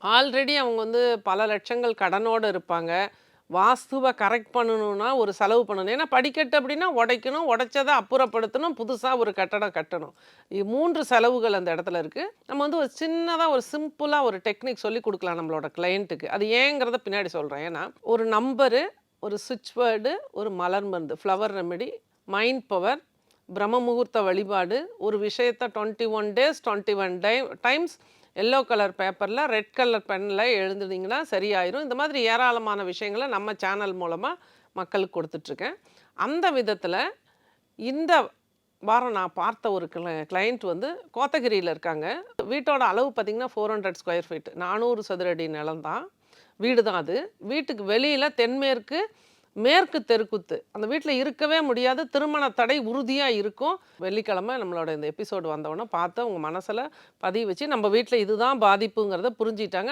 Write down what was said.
Already அவங்க வந்து பல லட்சங்கள் கடனோட இருப்பாங்க. வாஸ்துவ கரெக்ட் பண்ணணும்னா ஒரு செலவு பண்ணணும். ஏன்னா படிக்கட்டு அப்படின்னா உடைக்கணும், உடைச்சத அப்புறப்படுத்தணும், புதுசா ஒரு கட்டடம் கட்டணும். 3 செலவுகள் அந்த இடத்துல இருக்கு. நம்ம வந்து ஒரு சின்னதா ஒரு சிம்பிளா ஒரு டெக்னிக் சொல்லிக் குடுக்கலாம் நம்மளோட கிளையன்ட்டுக்கு. அது ஏங்கிறத பின்னாடி சொல்றேன். ஏன்னா, ஒரு நம்பரு, ஒரு ஸ்விட்ச் வேர்டு, ஒரு மலர் மருந்து, ஃப்ளவர் ரெமெடி, மைண்ட் பவர், பிரம்ம முகூர்த்த வழிபாடு, ஒரு விஷயத்த 21 டேஸ் 21 டைம்ஸ் எல்லோ கலர் பேப்பர்ல, ரெட் கலர் பென்ல எழுதுனீங்கன்னா சரியாயிரும். இந்த மாதிரி ஏராளமான விஷயங்கள நம்ம சேனல் மூலமா மக்களுக்கு குடுத்துட்ருக்கேன். அந்த விதத்துல இந்த வாரம் நான் பார்த்த ஒரு கிளையண்ட் வந்து கோத்தகிரியில இருக்காங்க. வீட்டோட அளவு பார்த்தீங்கன்னா 400 ஸ்கொயர் ஃபீட். 400 சதுர அடி நிலம் தான். வீடு தான் அது. வீட்டுக்கு வெளியில தென்மேற்கு, மேற்கு தெருக்குத்து. அந்த வீட்ல இருக்கவே முடியாது. திருமண தடை உறுதியா இருக்கும். வெள்ளிக்கிழமை நம்மளோட இந்த எபிசோடு வந்தவுடனே பார்த்து அவங்க மனசுல பதிய வச்சு, நம்ம வீட்ல இதுதான் பாதிப்புங்கிறத புரிஞ்சுட்டாங்க.